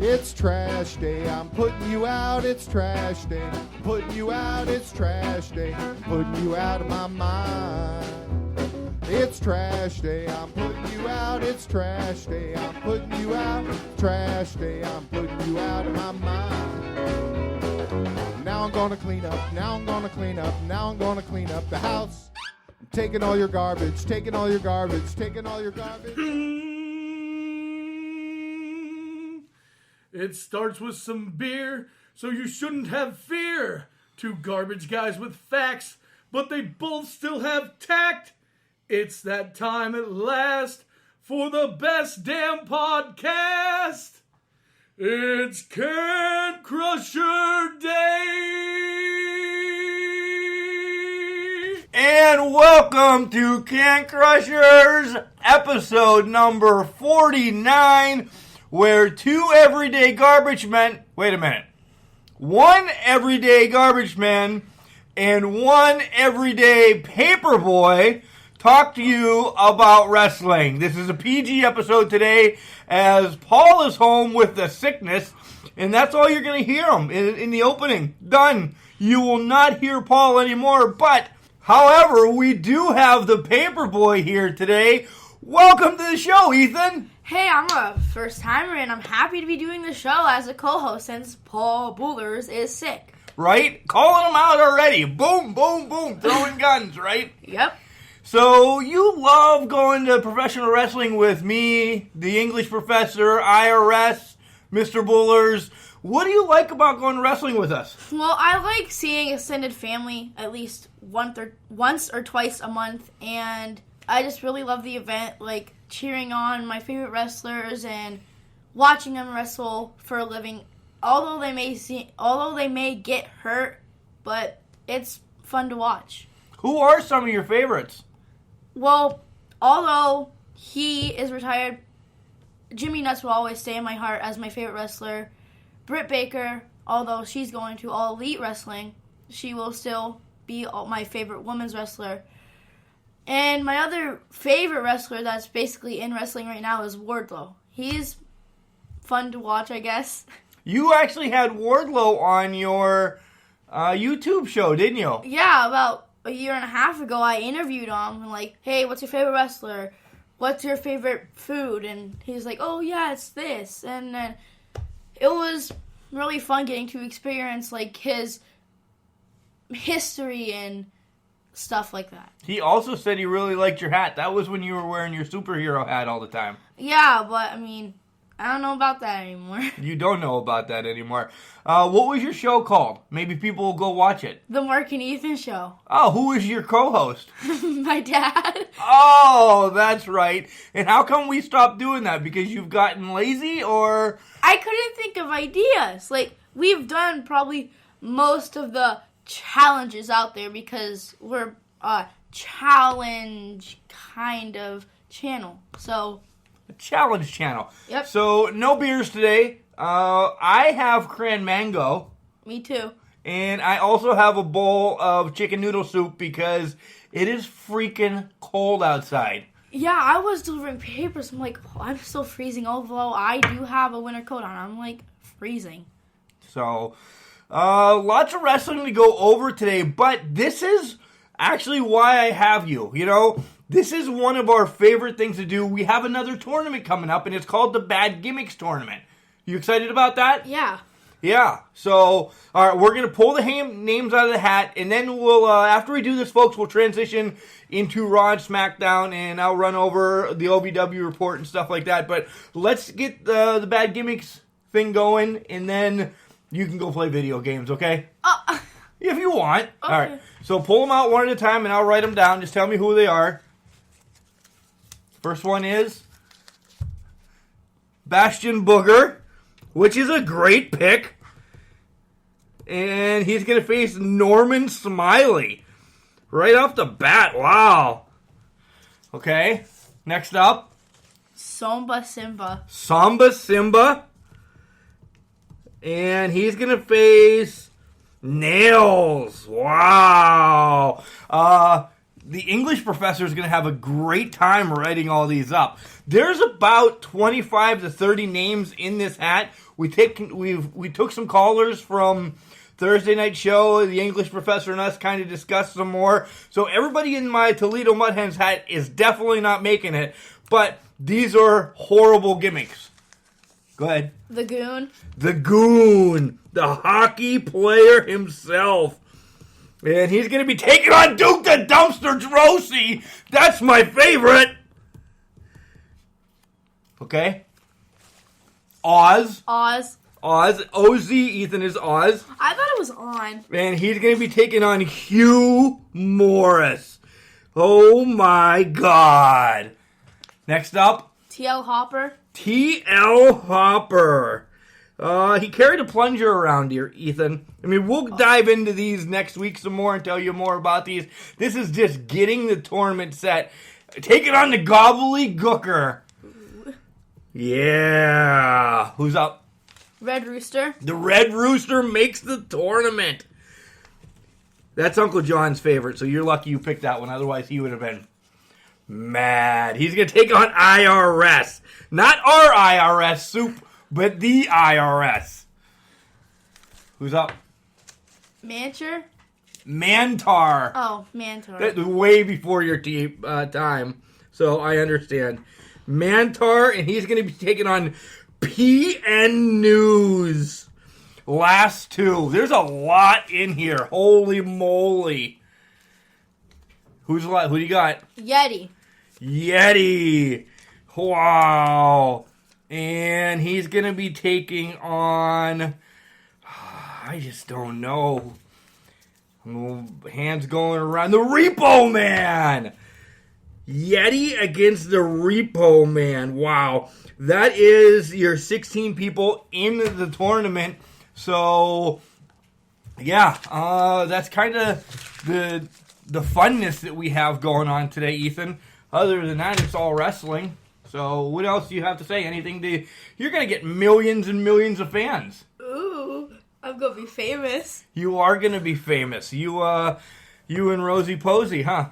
It's trash day, I'm putting you out, it's trash day. Putting you out, it's trash day. Putting you out of my mind. It's trash day, I'm putting you out, it's trash day. I'm putting you out, trash day, I'm putting you out of my mind. Now I'm gonna clean up, now I'm gonna clean up, now I'm gonna clean up the house. I'm taking all your garbage, taking all your garbage, taking all your garbage. It starts with some beer, so you shouldn't have fear. Two garbage guys with facts, but they both still have tact. It's that time at last for the best damn podcast. It's Can Crusher Day! And welcome to Can Crushers, episode number 49. Where two everyday garbage men, one everyday garbage man and one everyday paperboy talk to you about wrestling. This is a PG episode today as Paul is home with the sickness, and that's all you're going to hear him in the opening. Done. You will not hear Paul anymore, but however, we do have the paperboy here today. Welcome to the show, Ethan. Hey, I'm a first-timer, and I'm happy to be doing the show as a co-host since Paul Boolers is sick. Right? Calling him out already. Boom, boom, boom. Throwing guns, right? Yep. So, you love going to professional wrestling with me, the English professor, IRS, Mr. Boolers. What do you like about going to wrestling with us? Well, I like seeing extended family at least once or twice a month, and I just really love the event, like cheering on my favorite wrestlers and watching them wrestle for a living. Although they may get hurt, but it's fun to watch. Who are some of your favorites? Well, although he is retired, Jimmy Nuts will always stay in my heart as my favorite wrestler. Britt Baker, although she's going to All Elite Wrestling, she will still be my favorite women's wrestler. And my other favorite wrestler that's basically in wrestling right now is Wardlow. He's fun to watch, I guess. You actually had Wardlow on your YouTube show, didn't you? Yeah, about a year and a half ago, I interviewed him. I'm like, hey, what's your favorite wrestler? What's your favorite food? And he's like, oh, yeah, it's this. And then it was really fun getting to experience like his history and stuff like that. He also said he really liked your hat. That was when you were wearing your superhero hat all the time. Yeah, but I mean, I don't know about that anymore. You don't know about that anymore. What was your show called? Maybe people will go watch it. The Mark and Ethan Show. Oh, who is your co-host? My dad. Oh, that's right. And how come we stopped doing that? Because you've gotten lazy, or? I couldn't think of ideas. Like, we've done probably most of the challenges out there because we're a challenge kind of channel. So a challenge channel. Yep. So no beers today. I have cran mango. Me too. And I also have a bowl of chicken noodle soup because it is freaking cold outside. Yeah, I was delivering papers. I'm like, oh, I'm still freezing, although I do have a winter coat on. I'm like freezing. So lots of wrestling to go over today, but this is actually why I have you. You know, this is one of our favorite things to do. We have another tournament coming up, and it's called the Bad Gimmicks Tournament. You excited about that? Yeah. Yeah. So, all right, we're going to pull the names out of the hat, and then we'll, after we do this, folks, we'll transition into Raw and Smackdown, and I'll run over the OVW report and stuff like that. But let's get the Bad Gimmicks thing going, and then you can go play video games, okay? If you want. Okay. All right. So pull them out one at a time, and I'll write them down. Just tell me who they are. First one is Bastion Booger, which is a great pick. And he's going to face Norman Smiley. Right off the bat. Wow. Okay. Next up. Samba Simba. Samba Simba. And he's going to face Nails. Wow. the English professor is going to have a great time writing all these up. There's about 25 to 30 names in this hat. We took some callers from Thursday night show. The English professor and us kind of discussed some more. So everybody in my Toledo Mud Hens hat is definitely not making it. But these are horrible gimmicks. Go ahead. The Goon. The Goon. The hockey player himself. And he's going to be taking on Duke the Dumpster Drosy. That's my favorite. Okay. Oz. OZ. Ethan is Oz. I thought it was on. And he's going to be taking on Hugh Morris. Oh my God. Next up. TL Hopper. TL Hopper. He carried a plunger around here, Ethan. I mean, we'll dive into these next week some more and tell you more about these. This is just getting the tournament set. Taking on the Gobbledygooker. Yeah. Who's up? Red Rooster. The Red Rooster makes the tournament. That's Uncle John's favorite, so you're lucky you picked that one. Otherwise, he would have been mad. He's going to take on IRS. Not our IRS soup, but the IRS. Who's up? Mantar. Mantar. Oh, Mantar. That's way before your time, so I understand. Mantar, and he's going to be taking on PN News. Last two. There's a lot in here. Holy moly. Who do you got? Yeti. Wow. And he's going to be taking on... I just don't know. Hands going around. The Repo Man. Yeti against the Repo Man. Wow. That is your 16 people in the tournament. So, yeah. That's kind of the funness that we have going on today, Ethan. Other than that, it's all wrestling. So, what else do you have to say? You're going to get millions and millions of fans. Ooh, I'm going to be famous. You are going to be famous. You and Rosie Posey, huh?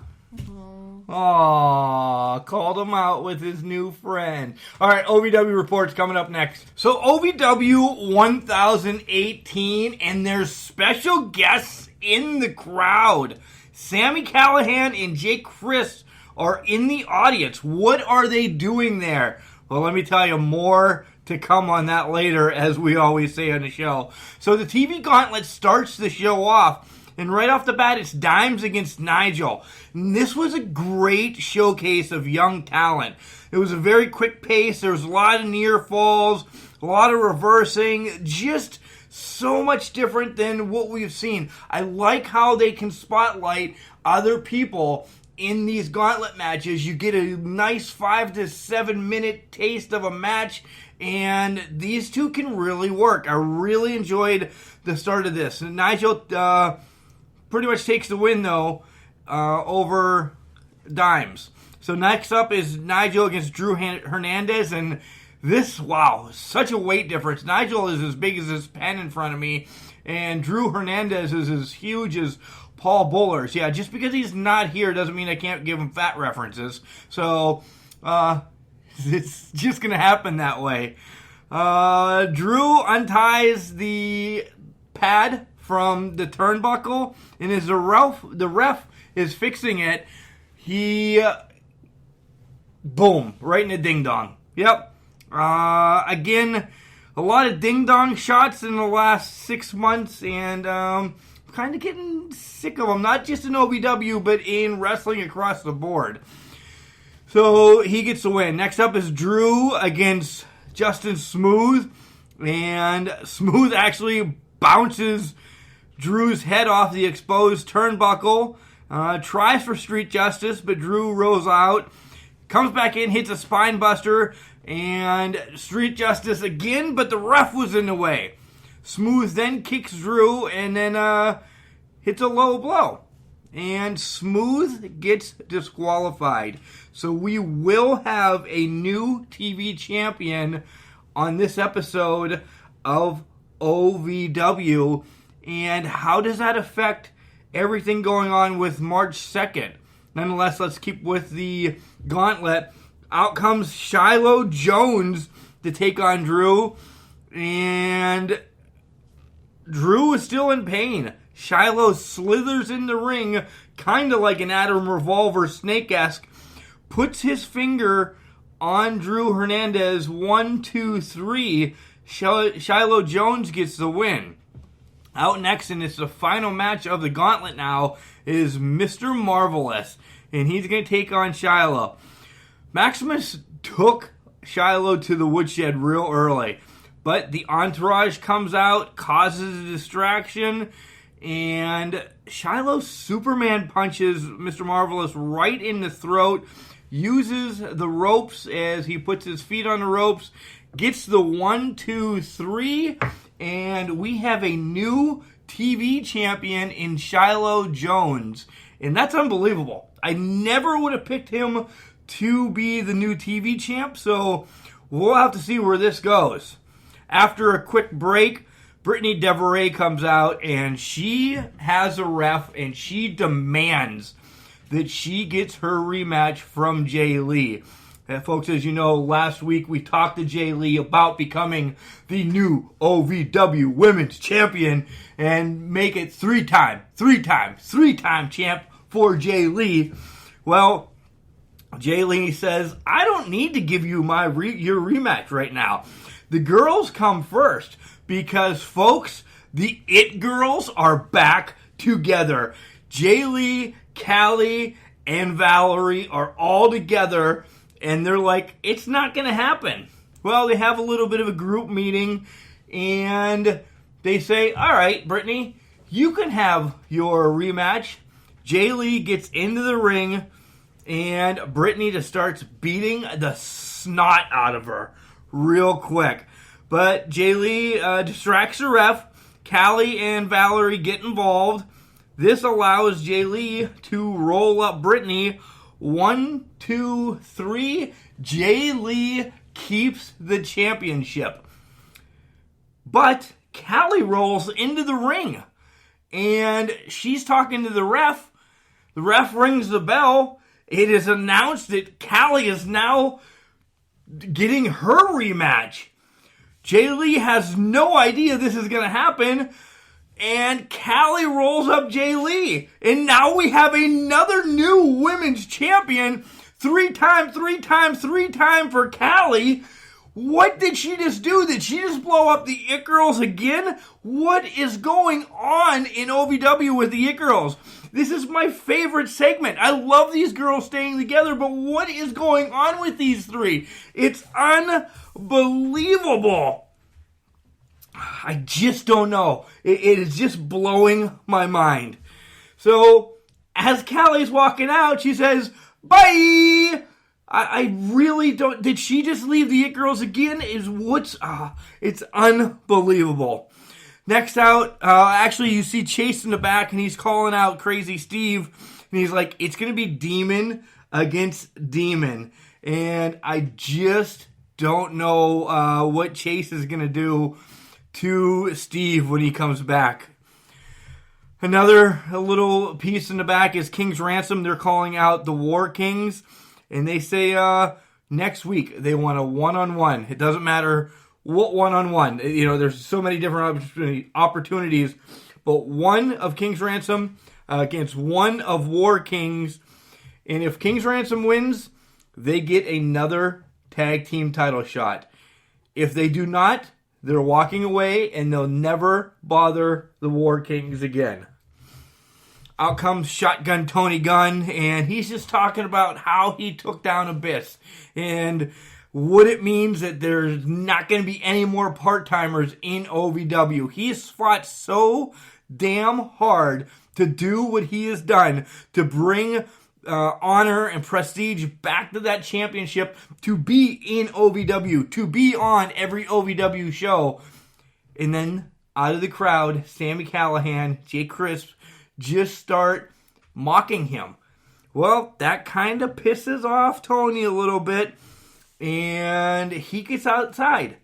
Aww, called him out with his new friend. All right, OVW reports coming up next. So, OVW 1018, and there's special guests in the crowd. Sami Callihan and Jake Chris are in the audience. What are they doing there? Well, let me tell you more to come on that later, as we always say on the show. So the TV Gauntlet starts the show off, and right off the bat, it's Dimes against Nigel. And this was a great showcase of young talent. It was a very quick pace. There was a lot of near falls, a lot of reversing, just so much different than what we've seen. I like how they can spotlight other people in these gauntlet matches. You get a nice 5 to 7 minute taste of a match, and these two can really work. I really enjoyed the start of this. Nigel pretty much takes the win, though, over Dimes. So next up is Nigel against Drew Hernandez, and this, wow, such a weight difference. Nigel is as big as his pen in front of me, and Drew Hernandez is as huge as Paul Bullers. Yeah, just because he's not here doesn't mean I can't give him fat references. So, it's just going to happen that way. Drew unties the pad from the turnbuckle, and as the ref is fixing it, he, boom, right in the ding-dong. Yep. Again, a lot of ding-dong shots in the last 6 months, and kind of getting sick of them, not just in OVW, but in wrestling across the board. So he gets the win. Next up is Drew against Justin Smooth, and Smooth actually bounces Drew's head off the exposed turnbuckle, tries for Street Justice, but Drew rolls out, comes back in, hits a spine buster, and Street Justice again, but the ref was in the way. Smooth then kicks Drew and then hits a low blow. And Smooth gets disqualified. So we will have a new TV champion on this episode of OVW. And how does that affect everything going on with March 2nd? Nonetheless, let's keep with the gauntlet. Out comes Shiloh Jones to take on Drew. And Drew is still in pain. Shiloh slithers in the ring, kind of like an Adam Revolver Snake-esque, puts his finger on Drew Hernandez. 1, 2, 3. Shiloh Jones gets the win. Out next, and it's the final match of the gauntlet now, is Mr. Marvelous. And he's going to take on Shiloh. Maximus took Shiloh to the woodshed real early. But the entourage comes out, causes a distraction, and Shiloh Superman punches Mr. Marvelous right in the throat, uses the ropes as he puts his feet on the ropes, gets the 1, 2, 3, and we have a new TV champion in Shiloh Jones. And that's unbelievable. I never would have picked him to be the new TV champ, so we'll have to see where this goes. After a quick break, Brittany Devereaux comes out, and she has a ref, and she demands that she gets her rematch from Jay Lee. And folks, as you know, last week we talked to Jay Lee about becoming the new OVW Women's Champion and make it three-time champ for Jay Lee. Well, Jay Lee says, I don't need to give you your rematch right now. The girls come first because, folks, the It Girls are back together. Jay Lee, Callie, and Valerie are all together, and they're like, it's not going to happen. Well, they have a little bit of a group meeting, and they say, all right, Brittany, you can have your rematch. Jay Lee gets into the ring, and Brittany just starts beating the snot out of her real quick. But Jay Lee distracts the ref. Callie and Valerie get involved. This allows Jay Lee to roll up Brittany. 1, 2, 3. Jay Lee keeps the championship. But Callie rolls into the ring. And she's talking to the ref. The ref rings the bell. It is announced that Callie is now getting her rematch. Jay Lee has no idea this is going to happen, and Callie rolls up Jay Lee. And now we have another new women's champion. 3-time for Callie. What did she just do? Did she just blow up the It Girls again? What is going on in OVW with the It Girls? This is my favorite segment. I love these girls staying together, but what is going on with these three? It's unbelievable. I just don't know. It is just blowing my mind. So, as Callie's walking out, she says, bye! I really don't... Did she just leave the It Girls again? It's unbelievable. Next out, actually, you see Chase in the back, and he's calling out Crazy Steve. And he's like, it's going to be Demon against Demon. And I just don't know what Chase is going to do to Steve when he comes back. A little piece in the back is King's Ransom. They're calling out the War Kings. And they say next week they want a one-on-one. It doesn't matter what one-on-one. You know, there's so many different opportunities. But one of King's Ransom against one of War Kings. And if King's Ransom wins, they get another tag team title shot. If they do not, they're walking away and they'll never bother the War Kings again. Out comes Shotgun Tony Gunn, and he's just talking about how he took down Abyss and what it means that there's not going to be any more part-timers in OVW. He's fought so damn hard to do what he has done, to bring honor and prestige back to that championship, to be in OVW, to be on every OVW show. And then out of the crowd, Sami Callihan, Jay Crisp, just start mocking him. Well, that kind of pisses off Tony a little bit, and he gets outside.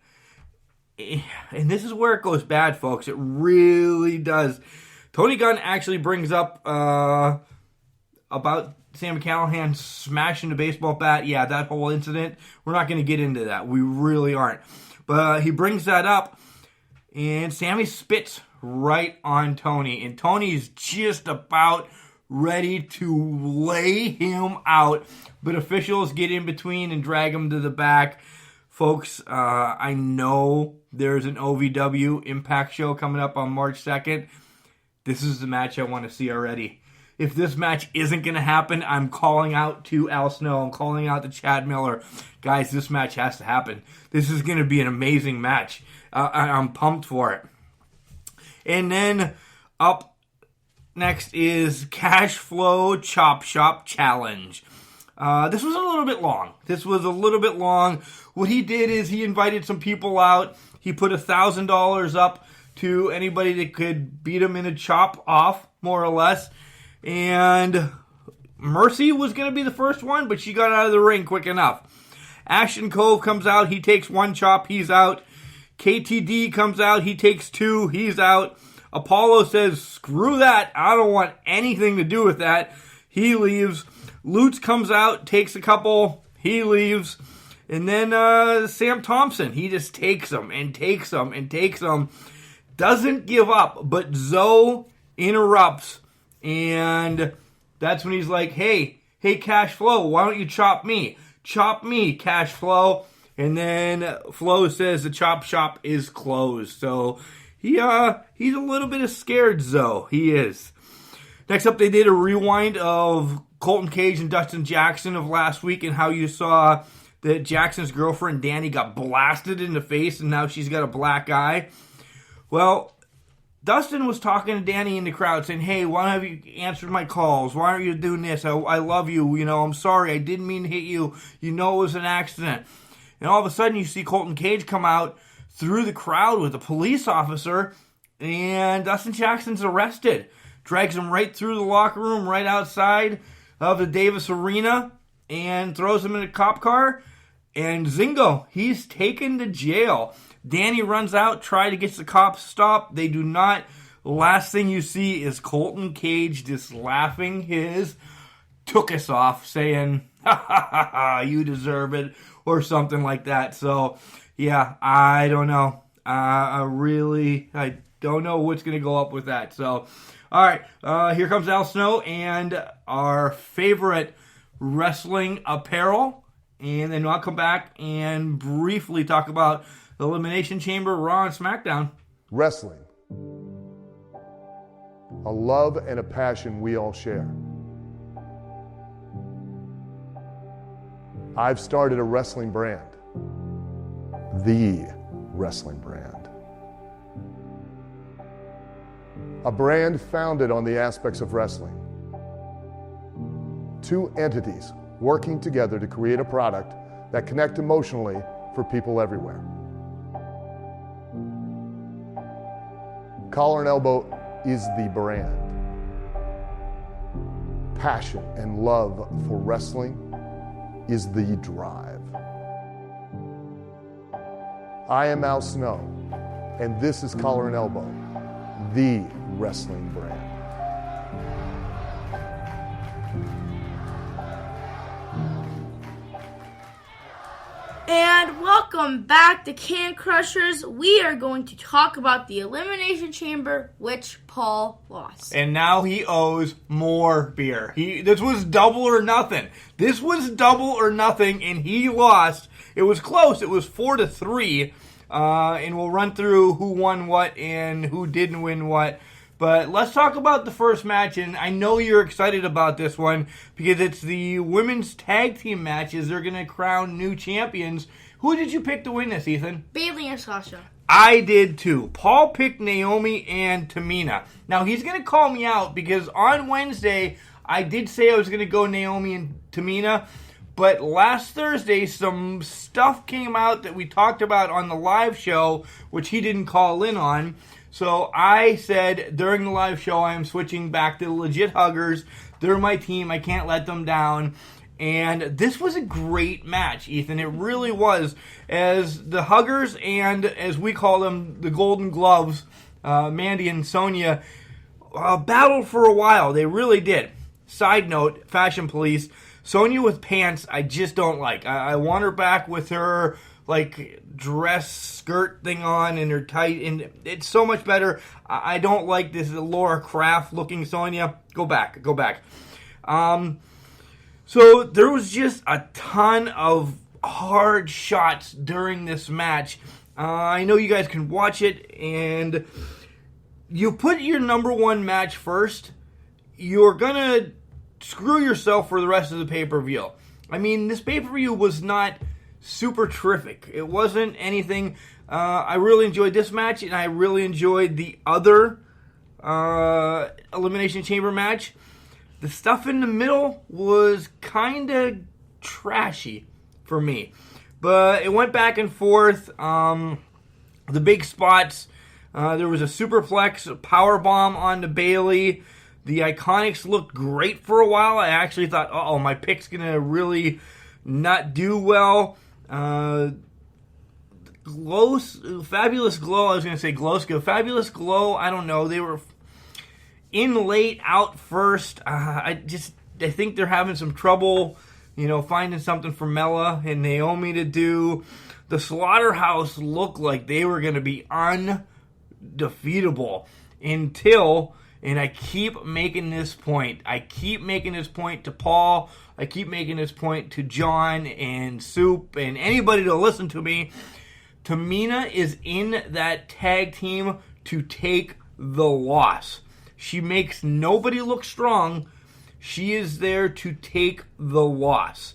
And this is where it goes bad, folks. It really does. Tony Gunn actually brings up about Sam Callahan smashing the baseball bat, yeah, that whole incident, we're not going to get into that. We really aren't. But he brings that up, and Sammy spits right on Tony. And Tony's just about ready to lay him out. But officials get in between and drag him to the back. Folks, I know there's an OVW Impact show coming up on March 2nd. This is the match I want to see already. If this match isn't going to happen, I'm calling out to Al Snow. I'm calling out to Chad Miller. Guys, this match has to happen. This is going to be an amazing match. I'm pumped for it. And then up next is Cash Flow Chop Shop Challenge. This was a little bit long. What he did is he invited some people out. He put $1,000 up to anybody that could beat him in a chop off, more or less. And Mercy was going to be the first one, but she got out of the ring quick enough. Ashton Cove comes out. He takes one chop. He's out. KTD comes out. He takes two. He's out. Apollo says, screw that. I don't want anything to do with that. He leaves. Lutz comes out, takes a couple. He leaves. And then Sam Thompson, he just takes them and takes them and takes them. Doesn't give up, but Zoe interrupts. And that's when he's like, hey, Cash Flow, why don't you chop me? Chop me, Cash Flow. And then Flo says the chop shop is closed. So he's a little bit of scared, Zoe. He is. Next up, they did a rewind of Colton Cage and Dustin Jackson of last week and how you saw that Jackson's girlfriend, Danny, got blasted in the face and now she's got a black eye. Well, Dustin was talking to Danny in the crowd saying, hey, why haven't you answered my calls? Why aren't you doing this? I love you. You know, I'm sorry. I didn't mean to hit you. You know it was an accident. And all of a sudden you see Colton Cage come out through the crowd with a police officer and Dustin Jackson's arrested. Drags him right through the locker room, right outside of the Davis Arena and throws him in a cop car. And Zingo, he's taken to jail. Danny runs out, try to get the cops stopped. They do not. Last thing you see is Colton Cage just laughing his tookus off, saying, ha ha ha ha, you deserve it, or something like that. So, yeah, I don't know. I don't know what's going to go up with that. So, all right, here comes Al Snow and our favorite wrestling apparel. And then I'll come back and briefly talk about the Elimination Chamber, Raw, and SmackDown. Wrestling. A love and a passion we all share. I've started a wrestling brand. The wrestling brand. A brand founded on the aspects of wrestling. Two entities working together to create a product that connect emotionally for people everywhere. Collar and Elbow is the brand. Passion and love for wrestling is the drive. I am Al Snow, and this is Collar and Elbow, the wrestling brand. And welcome back to Can Crushers. We are going to talk about the Elimination Chamber, which Paul lost. And now he owes more beer. This was double or nothing. This was double or nothing, and he lost. It was close. It was 4-3. And we'll run through who won what and who didn't win what. But let's talk about the first match, and I know you're excited about this one because it's the women's tag team matches. They're going to crown new champions. Who did you pick to win this, Ethan? Bayley and Sasha. I did too. Paul picked Naomi and Tamina. Now, he's going to call me out because on Wednesday, I did say I was going to go Naomi and Tamina. But last Thursday, some stuff came out that we talked about on the live show, which he didn't call in on. So I said during the live show, I am switching back to the legit huggers. They're my team. I can't let them down. And this was a great match, Ethan. It really was. As the huggers and, as we call them, the Golden Gloves, Mandy and Sonya, battled for a while. They really did. side note, Fashion Police, Sonya with pants, I just don't like. I want her back with her, like, dress skirt thing on and her tight, and it's so much better. I don't like this Laura Kraft looking Sonya. Go back. So there was just a ton of hard shots during this match. I know you guys can watch it, and you put your number one match first, you're going to screw yourself for the rest of the pay-per-view. I mean, this pay-per-view was not super terrific. It wasn't anything. I really enjoyed this match, and I really enjoyed the other Elimination Chamber match. The stuff in the middle was kind of trashy for me. But it went back and forth. The big spots, there was a superplex, a powerbomb onto Bayley. The Iconics looked great for a while. I actually thought, my pick's going to really not do well. Fabulous Glow, I was going to say Glowsko. Fabulous Glow, I don't know. They were in late, out first. I think they're having some trouble, finding something for Mella and Naomi to do. The Slaughterhouse looked like they were going to be undefeatable until, and I keep making this point. I keep making this point to Paul. I keep making this point to John and Soup and anybody to listen to me. Tamina is in that tag team to take the loss. She makes nobody look strong. She is there to take the loss.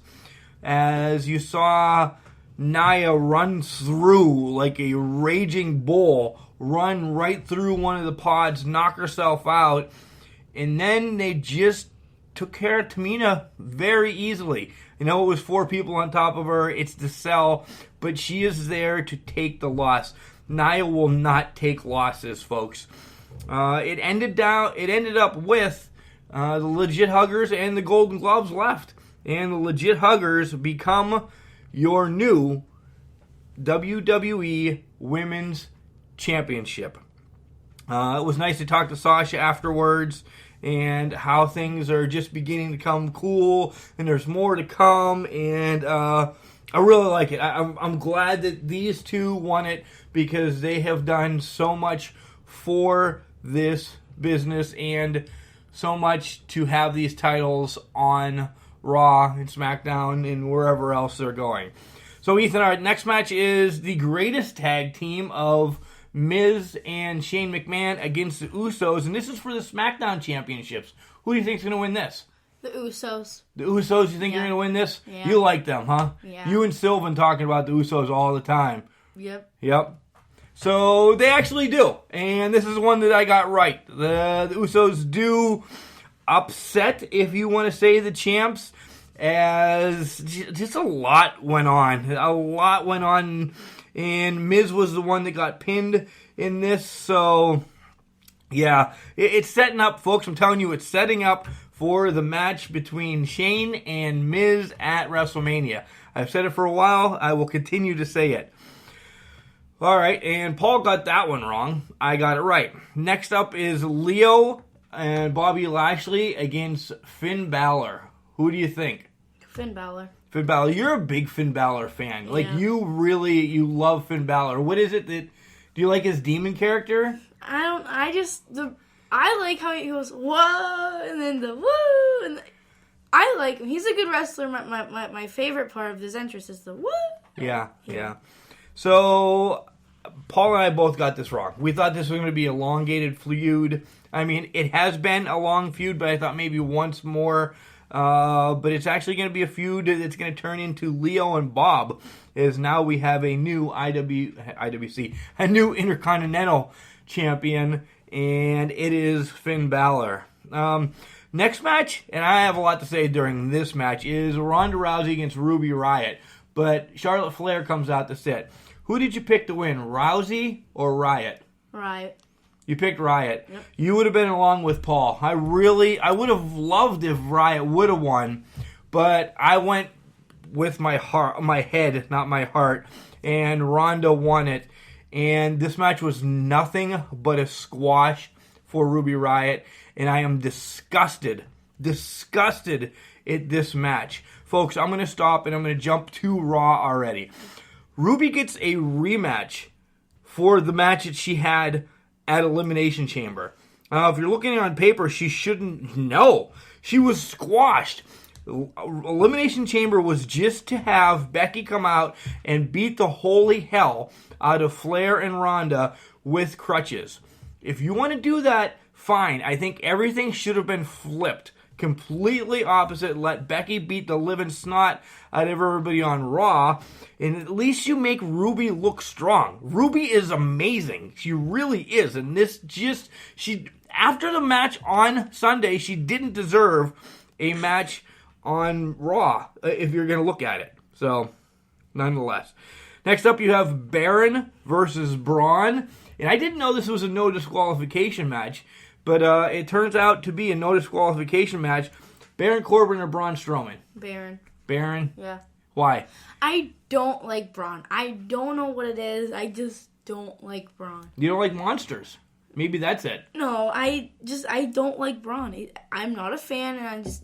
As you saw Nia run through like a raging bull, run right through one of the pods, knock herself out, and then they just took care of Tamina very easily. It was 4 people on top of her. It's the cell, but she is there to take the loss. Nia will not take losses, folks. It ended up with the Legit Huggers and the Golden Gloves left. And the Legit Huggers become your new WWE Women's Championship. It was nice to talk to Sasha afterwards and how things are just beginning to come cool and there's more to come. And I really like it. I'm glad that these two won it because they have done so much for this business and so much to have these titles on Raw and SmackDown and wherever else they're going. So Ethan, our next match is the greatest tag team of Miz and Shane McMahon against the Usos, and this is for the SmackDown Championships. Who do you think is going to win this? The Usos. The Usos, you think you're going to win this? Yeah. You like them, huh? Yeah. You and Sylvan talking about the Usos all the time. Yep. So they actually do, and this is one that I got right. The Usos do upset, if you want to say, the champs, as just a lot went on. And Miz was the one that got pinned in this, so yeah, it's setting up, folks. I'm telling you, it's setting up for the match between Shane and Miz at WrestleMania. I've said it for a while. I will continue to say it. All right, and Paul got that one wrong. I got it right. Next up is Leo and Bobby Lashley against Finn Balor. Who do you think? Finn Balor. Finn Balor. You're a big Finn Balor fan. Yeah. Like, you love Finn Balor. What is it that... Do you like his demon character? I like how he goes, whoa, and then the woo, and I like him. He's a good wrestler. My favorite part of his entrance is the woo. Yeah. So, Paul and I both got this wrong. We thought this was going to be an elongated feud. I mean, it has been a long feud, but I thought maybe once more. But it's actually going to be a feud that's going to turn into Leo and Bob, as now we have a new IWC, a new Intercontinental Champion, and it is Finn Balor. Next match, and I have a lot to say during this match, is Ronda Rousey against Ruby Riott. But Charlotte Flair comes out to sit. Who did you pick to win, Rousey or Riott? Riott. You picked Riott. Yep. You would have been along with Paul. I would have loved if Riott would have won, but I went with my head, not my heart, and Ronda won it. And this match was nothing but a squash for Ruby Riott, and I am disgusted disgusted at this match. Folks, I'm going to stop and I'm going to jump to Raw already. Ruby gets a rematch for the match that she had at Elimination Chamber. If you're looking on paper, she shouldn't know. She was squashed. Elimination Chamber was just to have Becky come out and beat the holy hell out of Flair and Ronda with crutches. If you want to do that, fine. I think everything should have been flipped. Completely opposite. Let Becky beat the living snot out of everybody on Raw. And at least you make Ruby look strong. Ruby is amazing. She really is. And after the match on Sunday, she didn't deserve a match on Raw, if you're going to look at it. So, nonetheless. Next up, you have Baron versus Braun. And I didn't know this was a no disqualification match, but it turns out to be a no disqualification match. Baron Corbin or Braun Strowman? Baron. Baron? Yeah. Why? I don't like Braun. I don't know what it is. I just don't like Braun. You don't like monsters. Maybe that's it. No, I don't like Braun. I'm not a fan, and I just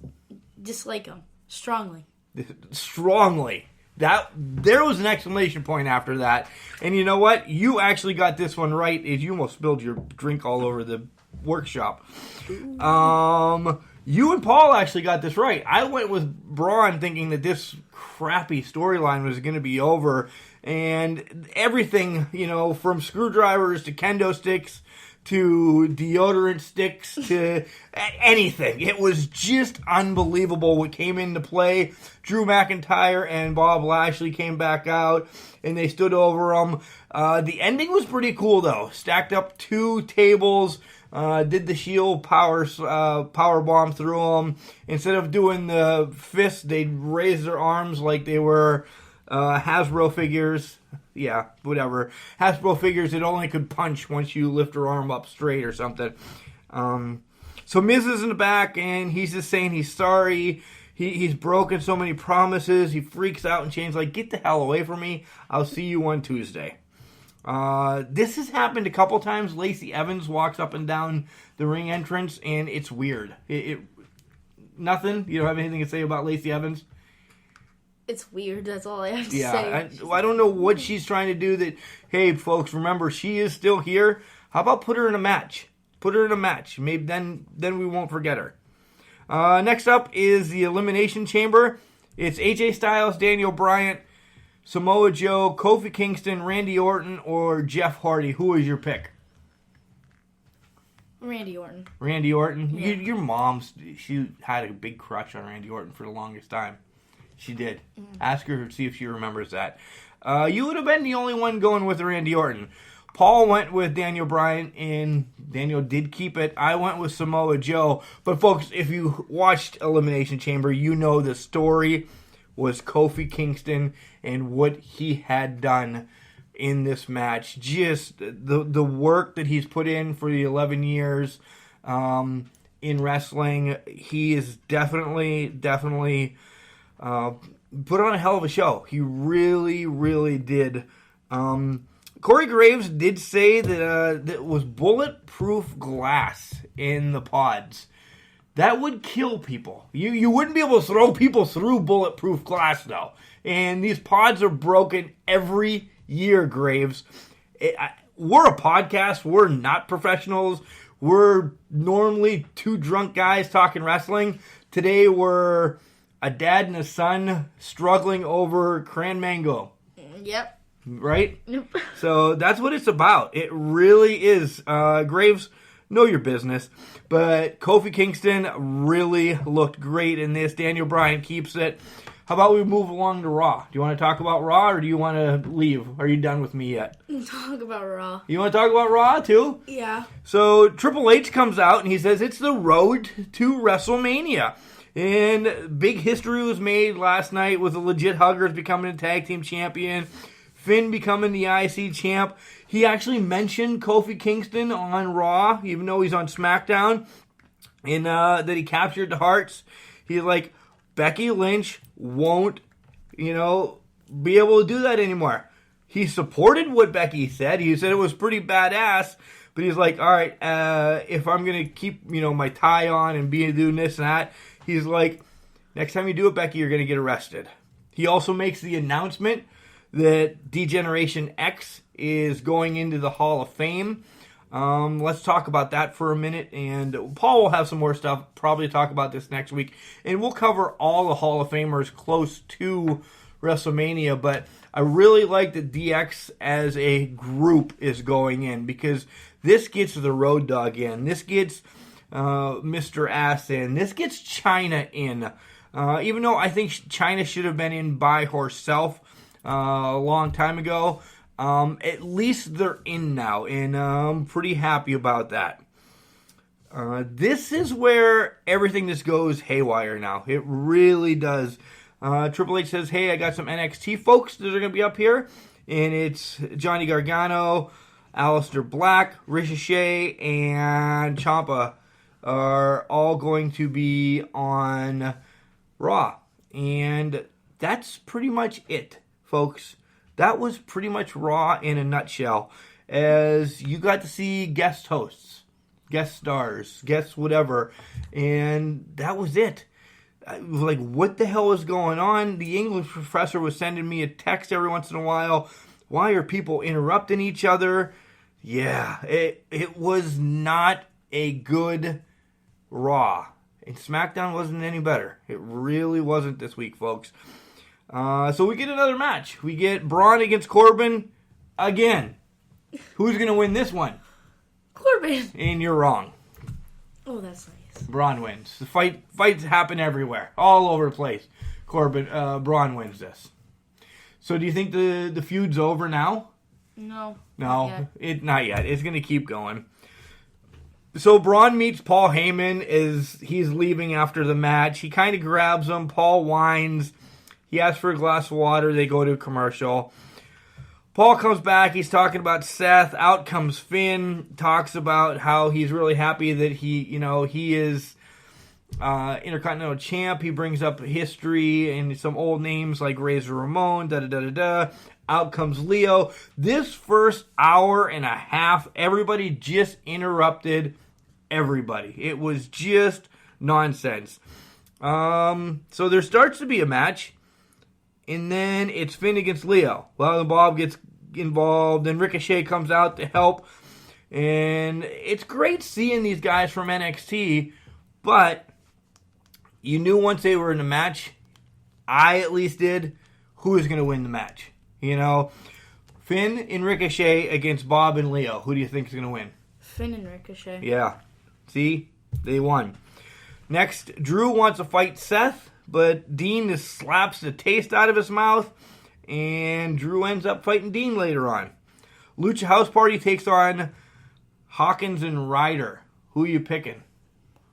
dislike him strongly. Strongly. There was an exclamation point after that. And you know what? You actually got this one right. You almost spilled your drink all over the workshop. You and Paul actually got this right. I went with Braun thinking that this crappy storyline was going to be over. And everything, from screwdrivers to kendo sticks to deodorant sticks to anything. It was just unbelievable what came into play. Drew McIntyre and Bob Lashley came back out, and they stood over them. The ending was pretty cool, though. Stacked up 2 tables, did the Shield power bomb through them. Instead of doing the fist, they'd raise their arms like they were Hasbro figures. Yeah, whatever. Hasbro figures it only could punch once you lift her arm up straight or something. So Miz is in the back, and he's just saying he's sorry. He's broken so many promises. He freaks out and changes like, get the hell away from me. I'll see you on Tuesday. This has happened a couple times. Lacey Evans walks up and down the ring entrance, and it's weird. Nothing? You don't have anything to say about Lacey Evans? It's weird. That's all I have to say. I don't know what she's trying to do. Hey, folks, remember, she is still here. How about put her in a match? Put her in a match. Maybe then we won't forget her. Next up is the Elimination Chamber. It's AJ Styles, Daniel Bryan, Samoa Joe, Kofi Kingston, Randy Orton, or Jeff Hardy. Who is your pick? Randy Orton. Randy Orton? Yeah. Your mom, she had a big crush on Randy Orton for the longest time. She did. Ask her to see if she remembers that. You would have been the only one going with Randy Orton. Paul went with Daniel Bryan, and Daniel did keep it. I went with Samoa Joe. But, folks, if you watched Elimination Chamber, you know the story was Kofi Kingston and what he had done in this match. Just the work that he's put in for the 11 years in wrestling. He is definitely put on a hell of a show. He really, really did. Corey Graves did say that it was bulletproof glass in the pods. That would kill people. You wouldn't be able to throw people through bulletproof glass, though. And these pods are broken every year, Graves. We're a podcast. We're not professionals. We're normally 2 drunk guys talking wrestling. Today we're a dad and a son struggling over cran mango. Yep. Right? Yep. So that's what it's about. It really is. Graves, know your business. But Kofi Kingston really looked great in this. Daniel Bryan keeps it. How about we move along to Raw? Do you want to talk about Raw, or do you want to leave? Are you done with me yet? Talk about Raw. You want to talk about Raw, too? Yeah. So Triple H comes out, and he says it's the road to WrestleMania. And big history was made last night with the Legit Huggers becoming a tag team champion. Finn becoming the IC champ. He actually mentioned Kofi Kingston on Raw, even though he's on Smackdown, and that he captured the hearts. He's like, Becky Lynch won't, be able to do that anymore. He supported what Becky said. He said it was pretty badass, But he's like, all right, if I'm going to keep, my tie on and be doing this and that, he's like, next time you do it, Becky, you're going to get arrested. He also makes the announcement that D-Generation X is going into the Hall of Fame. Let's talk about that for a minute, and Paul will have some more stuff, probably talk about this next week, and we'll cover all the Hall of Famers close to WrestleMania, but I really like that DX as a group is going in, because this gets the Road Dogg in, this gets Mr. Ass in, this gets Chyna in, even though I think Chyna should have been in by herself a long time ago. At least they're in now, and I'm pretty happy about that. This is where everything just goes haywire now. It really does. Triple H says, hey, I got some NXT folks that are going to be up here, and it's Johnny Gargano, Aleister Black, Ricochet, and Ciampa are all going to be on Raw. And that's pretty much it, folks. That was pretty much Raw in a nutshell, as you got to see guest hosts, guest stars, guest whatever, and that was it. I was like, what the hell is going on? The English professor was sending me a text every once in a while. Why are people interrupting each other? Yeah, it was not a good Raw, and SmackDown wasn't any better. It really wasn't this week, folks. So we get another match. We get Braun against Corbin again. Who's going to win this one? Corbin. And you're wrong. Oh, that's nice. Braun wins. The fights happen everywhere, all over the place. Braun wins this. So do you think the feud's over now? No. No, not yet. It's going to keep going. So Braun meets Paul Heyman as he's leaving after the match. He kind of grabs him. Paul whines. He asks for a glass of water. They go to a commercial. Paul comes back. He's talking about Seth. Out comes Finn. Talks about how he's really happy that he is Intercontinental Champ. He brings up history and some old names like Razor Ramon. Out comes Leo. This first hour and a half, everybody just interrupted everybody. It was just nonsense. So there starts to be a match. And then it's Finn against Leo. Well, then Bob gets involved. Then Ricochet comes out to help. And it's great seeing these guys from NXT. But you knew once they were in the match, I at least did, who was going to win the match. Finn and Ricochet against Bob and Leo. Who do you think is going to win? Finn and Ricochet. Yeah. See? They won. Next, Drew wants to fight Seth. But Dean just slaps the taste out of his mouth, and Drew ends up fighting Dean later on. Lucha House Party takes on Hawkins and Ryder. Who are you picking?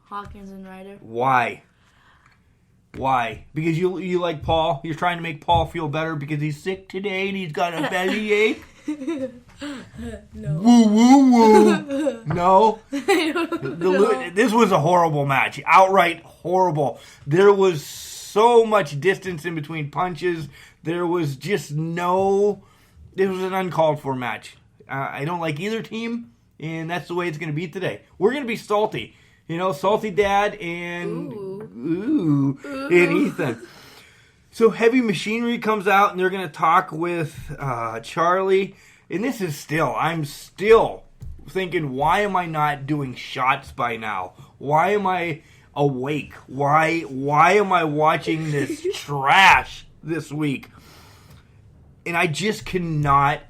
Hawkins and Ryder. Why? Because you like Paul? You're trying to make Paul feel better because he's sick today and he's got a bellyache? No. Woo, woo, woo. No? This was a horrible match. Outright horrible. There was so much distance in between punches. There was just This was an uncalled for match. I don't like either team, and that's the way it's going to be today. We're going to be salty. Salty Dad and and Ethan. So Heavy Machinery comes out, and they're going to talk with Charlie. And I'm still thinking, why am I not doing shots by now? Why am I awake? Why am I watching this trash this week? And I just cannot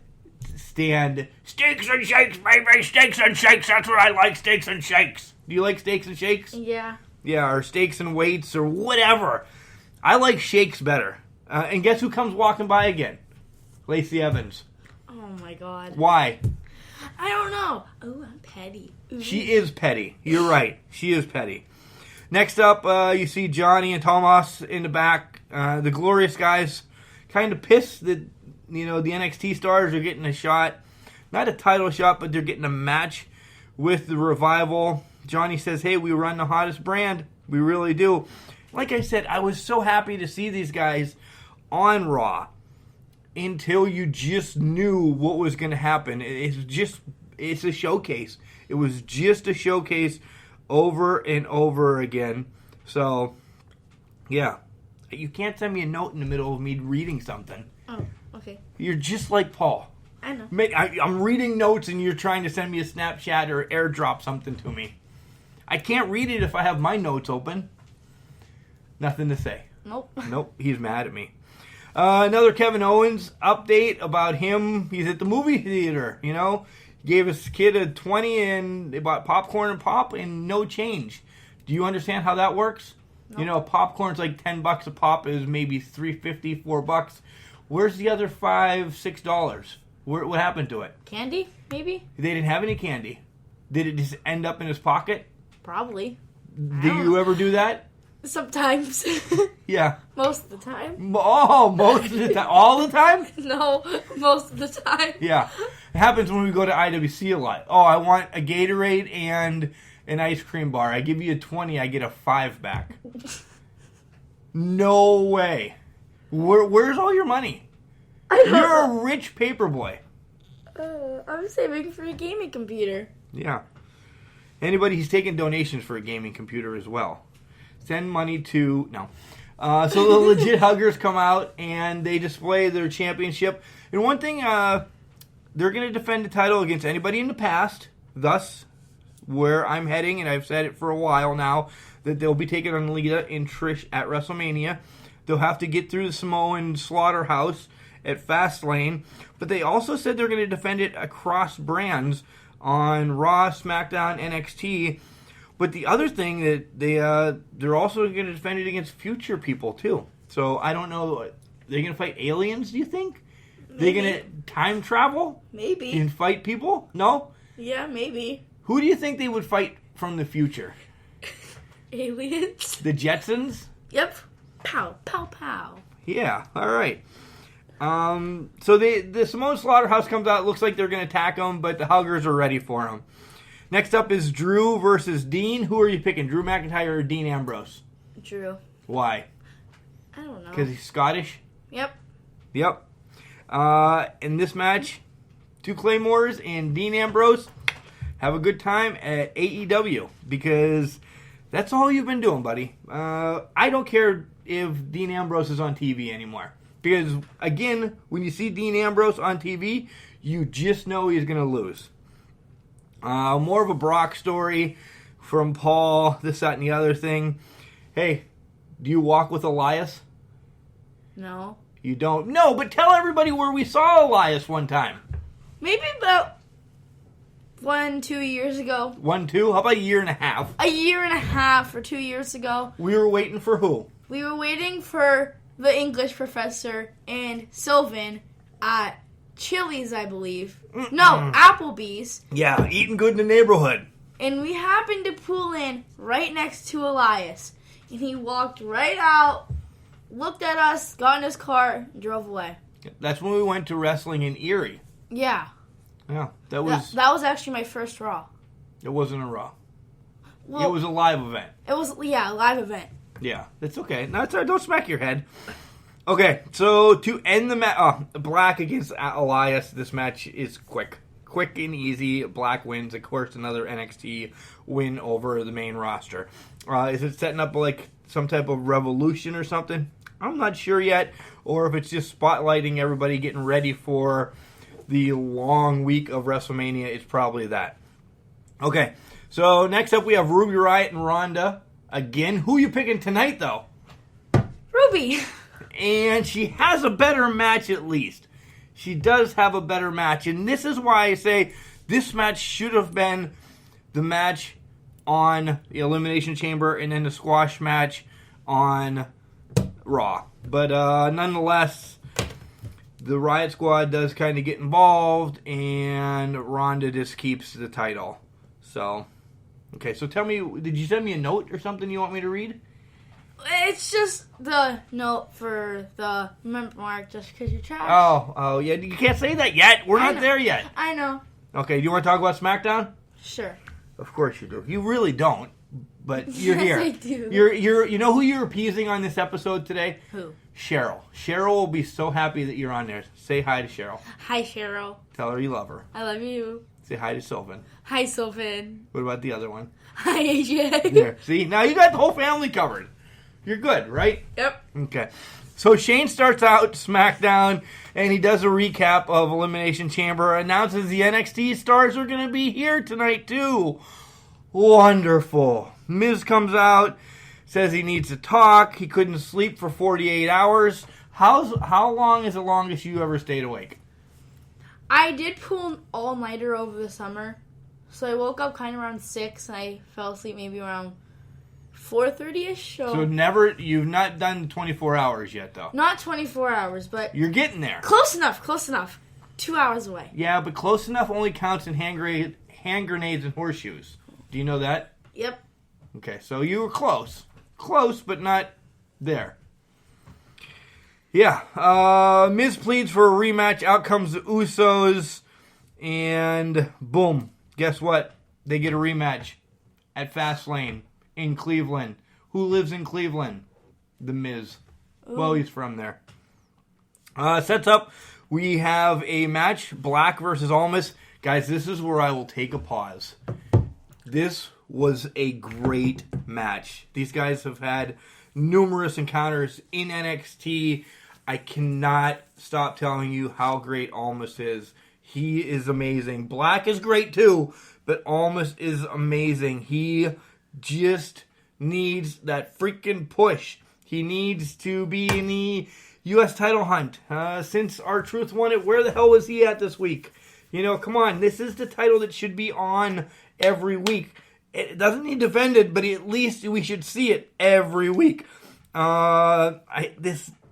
stand steaks and shakes, baby. Steaks and shakes. That's what I like, steaks and shakes. Do you like steaks and shakes? Yeah. Yeah, or steaks and weights or whatever. I like shakes better. And guess who comes walking by again? Lacey Evans. Oh my God. Why? I don't know. Oh, I'm petty. Ooh. She is petty. You're right. She is petty. Next up, you see Johnny and Tomas in the back. The Glorious guys kind of pissed that, the NXT stars are getting a shot. Not a title shot, but they're getting a match with the Revival. Johnny says, hey, we run the hottest brand. We really do. Like I said, I was so happy to see these guys on Raw until you just knew what was going to happen. It's just it's a showcase. It was just a showcase over and over again. So, yeah. You can't send me a note in the middle of me reading something. Oh, okay. You're just like Paul. I know. I'm reading notes and you're trying to send me a Snapchat or airdrop something to me. I can't read it if I have my notes open. Nothing to say. Nope. Nope, he's mad at me. Another Kevin Owens update about him. He's at the movie theater, you know. He gave his kid a 20 and they bought popcorn and pop and no change. Do you understand how that works? Nope. You know, popcorn's like $10 a pop is maybe $3.50, $4. Where's the other $5, $6? What happened to it? Candy, maybe? They didn't have any candy. Did it just end up in his pocket? Probably. Do you ever do that? Sometimes. Yeah. Most of the time. Oh, most of the time. All the time? No, most of the time. Yeah. It happens when we go to IWC a lot. Oh, I want a Gatorade and an ice cream bar. I give you a 20, I get a 5 back. No way. Where's all your money? You're a rich paper boy. I'm saving for a gaming computer. Yeah. He's taking donations for a gaming computer as well. Send money to... No. So the legit huggers come out and they display their championship. And one thing, they're going to defend the title against anybody in the past. Thus, where I'm heading, and I've said it for a while now, that they'll be taking on Lita and Trish at WrestleMania. They'll have to get through the Samoan slaughterhouse at Fastlane. But they also said they're going to defend it across brands on Raw, SmackDown, NXT. But the other thing that they're also going to defend it against future people too. So I don't know. They're going to fight aliens? Do you think? They're going to time travel? Maybe. And fight people? No. Yeah, maybe. Who do you think they would fight from the future? Aliens. The Jetsons? Yep. Pow, pow, pow. Yeah. All right. So the Samoan Slaughterhouse comes out. It looks like they're going to attack them, but the Huggers are ready for them. Next up is Drew versus Dean. Who are you picking, Drew McIntyre or Dean Ambrose? Drew. Why? I don't know. Because he's Scottish? Yep. Yep. In this match, 2 Claymores and Dean Ambrose have a good time at AEW because that's all you've been doing, buddy. I don't care if Dean Ambrose is on TV anymore. Because, again, when you see Dean Ambrose on TV, you just know he's going to lose. More of a Brock story from Paul, this, that, and the other thing. Hey, do you walk with Elias? No. You don't? No, but tell everybody where we saw Elias one time. Maybe about 1-2 years ago. 1-2? How about a year and a half? A year and a half or 2 years ago. We were waiting for who? We were waiting for the English professor and Sylvan at Chili's, I believe. No, Applebee's. Yeah, eating good in the neighborhood. And we happened to pull in right next to Elias. And he walked right out, looked at us, got in his car, and drove away. That's when we went to wrestling in Erie. Yeah. Yeah, that was actually my first Raw. It wasn't a Raw. Well, it was a live event. It was, a live event. Yeah, it's okay. No, it's all right. Don't smack your head. Okay, so to end the match, Black against Elias, this match is quick. Quick and easy. Black wins. Of course, another NXT win over the main roster. Is it setting up like some type of revolution or something? I'm not sure yet. Or if it's just spotlighting everybody getting ready for the long week of WrestleMania. It's probably that. Okay, so next up we have Ruby Riott and Ronda. Again, who are you picking tonight, though? Ruby. And she has a better match, at least. She does have a better match. And this is why I say this match should have been the match on the Elimination Chamber and then the squash match on Raw. But nonetheless, the Riot Squad does kind of get involved, and Ronda just keeps the title. So, okay, so tell me, did you send me a note or something you want me to read? It's just the note for the remember mark just because you're trash. Oh, yeah. You can't say that yet. We're not there yet. I know. Okay, do you want to talk about SmackDown? Sure. Of course you do. You really don't, but you're here. Yes, I do. You know who you're appeasing on this episode today? Who? Cheryl. Cheryl will be so happy that you're on there. Say hi to Cheryl. Hi, Cheryl. Tell her you love her. I love you. Say hi to Sylvan. Hi, Sylvan. What about the other one? Hi, AJ. There. See, now you got the whole family covered. You're good, right? Yep. Okay. So Shane starts out SmackDown, and he does a recap of Elimination Chamber, announces the NXT stars are going to be here tonight, too. Wonderful. Miz comes out, says he needs to talk. He couldn't sleep for 48 hours. How long is the longest you ever stayed awake? I did pull an all-nighter over the summer. So I woke up kind of around 6, and I fell asleep maybe around 4:30ish. So you've not done 24 hours yet, though. Not 24 hours, but You're getting there. close enough. 2 hours away. Yeah, but close enough only counts in hand grenades and horseshoes. Do you know that? Yep. Okay, so you were close. Close, but not there. Yeah, Miz pleads for a rematch. Out comes the Usos, and boom. Guess what? They get a rematch at Fastlane in Cleveland. Who lives in Cleveland? The Miz. Ooh. Well, he's from there. Sets up, we have a match, Black versus Almas. Guys, this is where I will take a pause. This was a great match. These guys have had numerous encounters in NXT. I cannot stop telling you how great Almas is. He is amazing. Black is great too, but Almas is amazing. He just needs that freaking push. He needs to be in the U.S. title hunt. Since R-Truth won it, where the hell was he at this week? You know, come on. This is the title that should be on every week. It doesn't need defended, but at least we should see it every week. I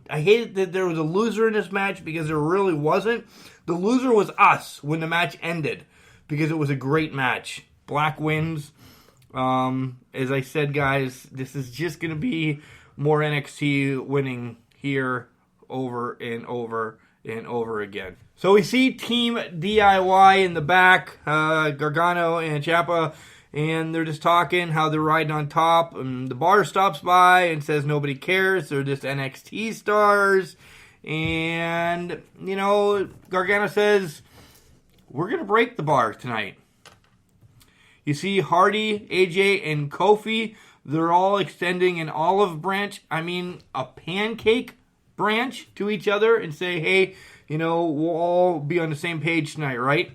hated that there was a loser in this match because there really wasn't. The loser was us when the match ended because it was a great match. Black wins. As I said, guys, this is just going to be more NXT winning here over and over and over again. So we see Team DIY in the back, Gargano and Ciampa, and they're just talking how they're riding on top. And the bar stops by and says nobody cares. They're just NXT stars. And, you know, Gargano says, we're going to break the bar tonight. You see Hardy, AJ, and Kofi. They're all extending an olive branch. A pancake branch to each other and say, hey, you know, we'll all be on the same page tonight, right?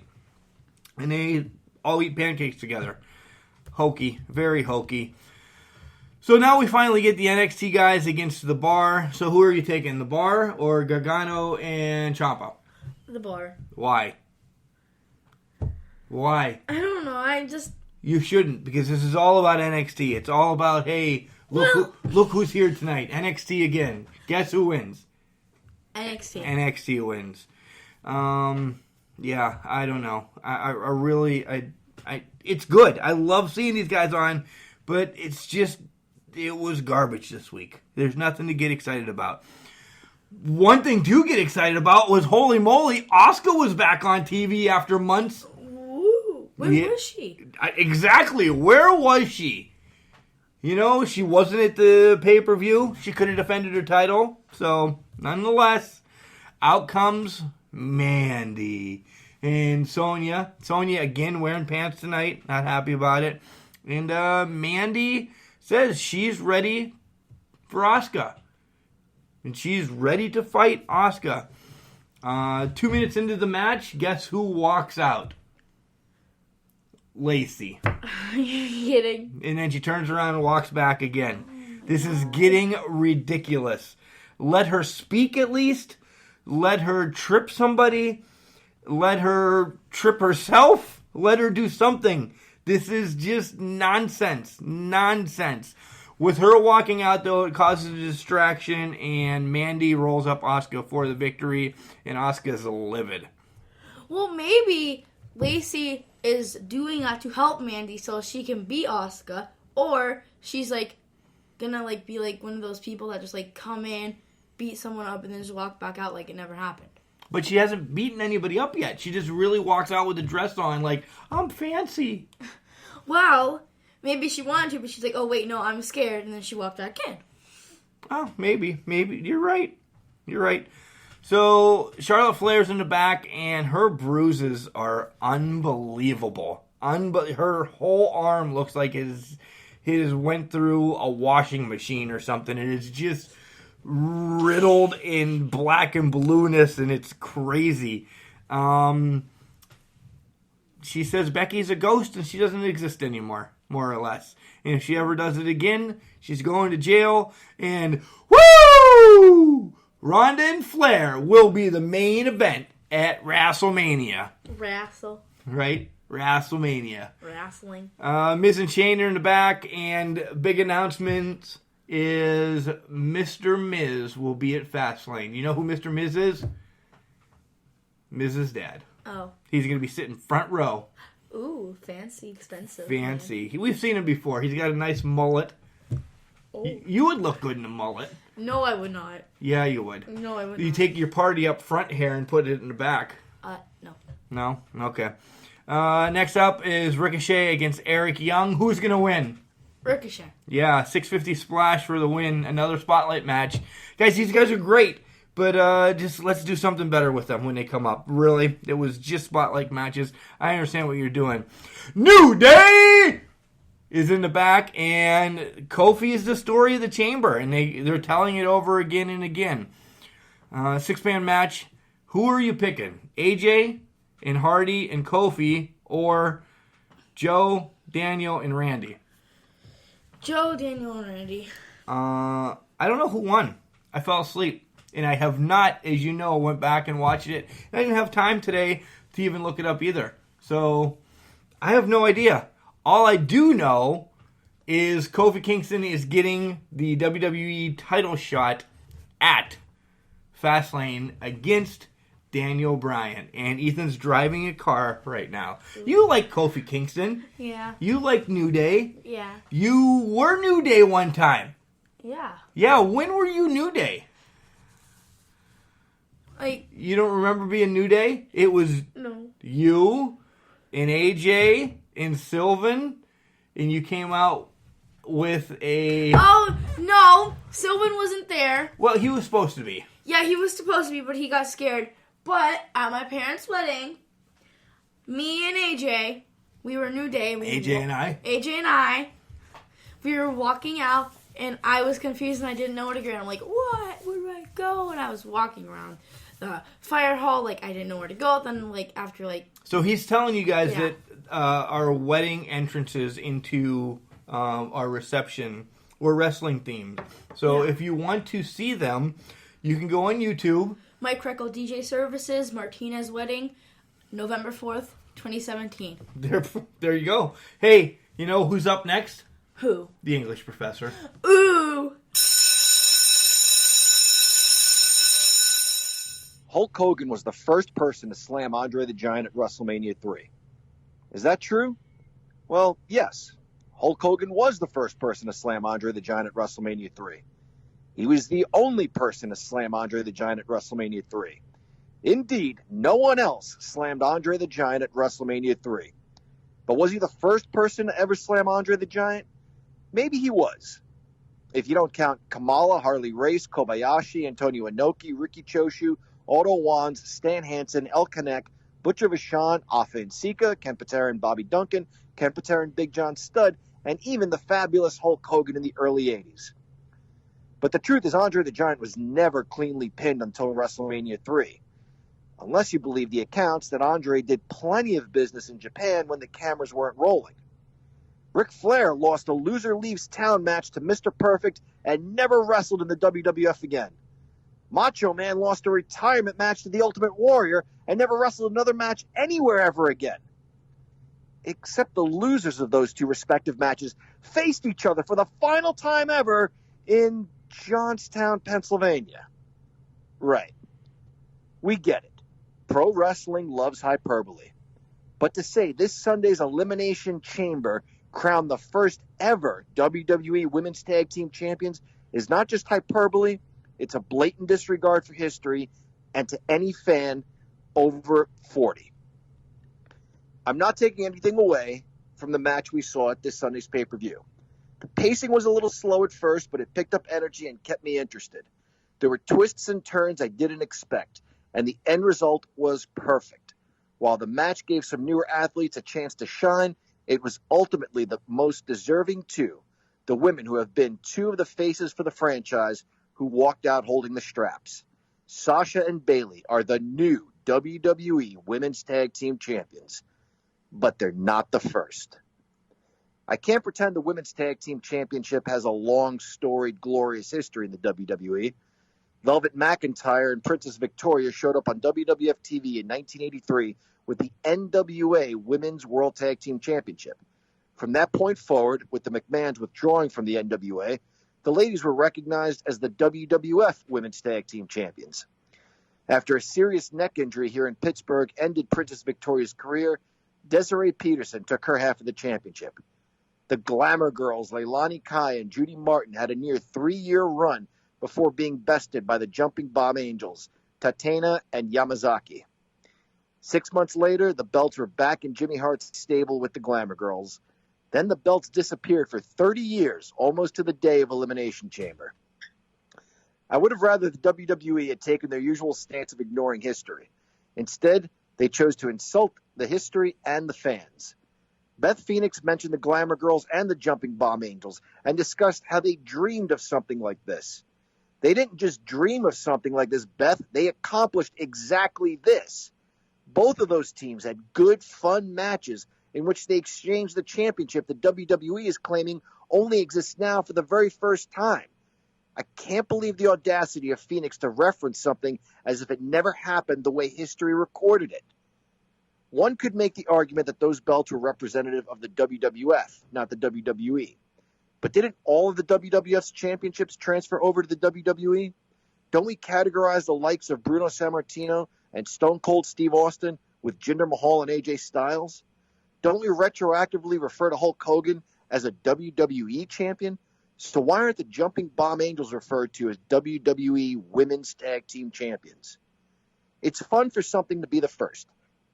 And they all eat pancakes together. Hokey. Very hokey. So now we finally get the NXT guys against the bar. So who are you taking, the bar or Gargano and Ciampa? The bar. Why? I don't know. You shouldn't, because this is all about NXT. It's all about, hey, look who's here tonight. NXT again. Guess who wins? NXT wins. Yeah, I don't know. I really, it's good. I love seeing these guys on, but it was garbage this week. There's nothing to get excited about. One thing to get excited about was, holy moly, Asuka was back on TV after months. Woo! Where was she? Exactly. Where was she? You know, she wasn't at the pay-per-view. She could have defended her title. So, nonetheless, out comes Mandy and Sonya. Sonya again wearing pants tonight. Not happy about it. And Mandy says she's ready for Asuka. And she's ready to fight Asuka. 2 minutes into the match, guess who walks out? Lacey. You're kidding. And then she turns around and walks back again. This is getting ridiculous. Let her speak at least. Let her trip somebody. Let her trip herself. Let her do something. This is just nonsense. Nonsense. With her walking out, though, it causes a distraction, and Mandy rolls up Asuka for the victory, and Asuka's livid. Well, maybe Lacey is doing that to help Mandy so she can beat Asuka, or she's, gonna, be, one of those people that just, come in, beat someone up, and then just walk back out like it never happened. But she hasn't beaten anybody up yet. She just really walks out with a dress on, I'm fancy. Well, maybe she wanted to, but she's like, oh, wait, no, I'm scared, and then she walked back in. Oh, maybe. You're right. So Charlotte Flair's in the back, and her bruises are unbelievable. Her whole arm looks like it has went through a washing machine or something. It is just riddled in black and blueness, and it's crazy. She says Becky's a ghost, and she doesn't exist anymore, more or less. And if she ever does it again, she's going to jail. And woo! Ronda and Flair will be the main event at WrestleMania. Right? WrestleMania. Wrestling. Miz and Shane are in the back, and big announcement is Mr. Miz will be at Fastlane. You know who Mr. Miz is? Miz's dad. Oh. He's going to be sitting front row. Ooh, fancy, expensive. Fancy. We've seen him before. He's got a nice mullet. Oh. You would look good in a mullet. No, I would not. Yeah, you would. No, I would You not. take your party up front hair and put it in the back. No. No? Okay. Next up is Ricochet against Eric Young. Who's going to win? Ricochet. Yeah, 650 splash for the win. Another spotlight match. Guys, these guys are great, but just let's do something better with them when they come up. Really, it was just spotlight matches. I understand what you're doing. New Day is in the back, and Kofi is the story of the chamber, and they're telling it over again and again. 6-man match. Who are you picking? AJ and Hardy and Kofi, or Joe, Daniel, and Randy? Joe, Daniel, and Randy. I don't know who won. I fell asleep. And I have not, as you know, went back and watched it. I didn't have time today to even look it up either. So, I have no idea. All I do know is Kofi Kingston is getting the WWE title shot at Fastlane against Daniel Bryan. And Ethan's driving a car right now. You like Kofi Kingston. Yeah. You like New Day. Yeah. You were New Day one time. Yeah. Yeah, when were you New Day? Like, You don't remember being New Day? It was no. you and AJ and Sylvan, and you came out with a... Oh, no. Sylvan wasn't there. Well, he was supposed to be. Yeah, he was supposed to be, but he got scared. But at my parents' wedding, me and AJ, we were New Day. AJ and I, we were walking out, and I was confused, and I didn't know where to go. I'm like, what? Where do I go? And I was walking around the fire hall, like, I didn't know where to go. Then, like, after, like... So he's telling you guys Yeah. that our wedding entrances into our reception were wrestling themed. So Yeah. if you want to see them, you can go on YouTube. Mike Krekel DJ Services, Martinez Wedding, November 4th, 2017. There you go. Hey, you know who's up next? Who? The English professor. Ooh! Hulk Hogan was the first person to slam Andre the Giant at WrestleMania 3. Is that true? Well, yes. Hulk Hogan was the first person to slam Andre the Giant at WrestleMania 3. He was the only person to slam Andre the Giant at WrestleMania 3. Indeed, no one else slammed Andre the Giant at WrestleMania 3. But was he the first person to ever slam Andre the Giant? Maybe he was. If you don't count Kamala, Harley Race, Kobayashi, Antonio Inoki, Ricky Choshu, Otto Wands, Stan Hansen, El Kanek, Butcher Vachon, Afa and Sika, Ken Patera and Bobby Duncan, Ken Patera and Big John Studd, and even the fabulous Hulk Hogan in the early 80s. But the truth is Andre the Giant was never cleanly pinned until WrestleMania 3. Unless you believe the accounts that Andre did plenty of business in Japan when the cameras weren't rolling. Ric Flair lost a loser leaves town match to Mr. Perfect and never wrestled in the WWF again. Macho Man lost a retirement match to the Ultimate Warrior and never wrestled another match anywhere ever again. Except the losers of those two respective matches faced each other for the final time ever in Johnstown, Pennsylvania. Right. We get it. Pro wrestling loves hyperbole. But to say this Sunday's Elimination Chamber crowned the first ever WWE Women's Tag Team Champions is not just hyperbole, it's a blatant disregard for history and to any fan over 40. I'm not taking anything away from the match we saw at this Sunday's pay-per-view. The pacing was a little slow at first, but it picked up energy and kept me interested. There were twists and turns I didn't expect, and the end result was perfect. While the match gave some newer athletes a chance to shine, it was ultimately the most deserving two, the women who have been two of the faces for the franchise, who walked out holding the straps. Sasha and Bayley are the new WWE Women's Tag Team Champions, but they're not the first. I can't pretend the Women's Tag Team Championship has a long, storied, glorious history in the WWE. Velvet McIntyre and Princess Victoria showed up on WWF TV in 1983 with the NWA Women's World Tag Team Championship. From that point forward, with the McMahons withdrawing from the NWA, the ladies were recognized as the WWF Women's Tag Team Champions. After a serious neck injury here in Pittsburgh ended Princess Victoria's career, Desiree Peterson took her half of the championship. The Glamour Girls, Leilani Kai and Judy Martin, had a near 3-year run before being bested by the Jumping Bomb Angels, Tatena and Yamazaki. 6 months later, the belts were back in Jimmy Hart's stable with the Glamour Girls. Then the belts disappeared for 30 years, almost to the day of Elimination Chamber. I would have rather the WWE had taken their usual stance of ignoring history. Instead, they chose to insult the history and the fans. Beth Phoenix mentioned the Glamour Girls and the Jumping Bomb Angels and discussed how they dreamed of something like this. They didn't just dream of something like this, Beth. They accomplished exactly this. Both of those teams had good, fun matches in which they exchanged the championship that WWE is claiming only exists now for the very first time. I can't believe the audacity of Phoenix to reference something as if it never happened the way history recorded it. One could make the argument that those belts were representative of the WWF, not the WWE. But didn't all of the WWF's championships transfer over to the WWE? Don't we categorize the likes of Bruno Sammartino and Stone Cold Steve Austin with Jinder Mahal and AJ Styles? Don't we retroactively refer to Hulk Hogan as a WWE champion? So why aren't the Jumping Bomb Angels referred to as WWE Women's Tag Team Champions? It's fun for something to be the first.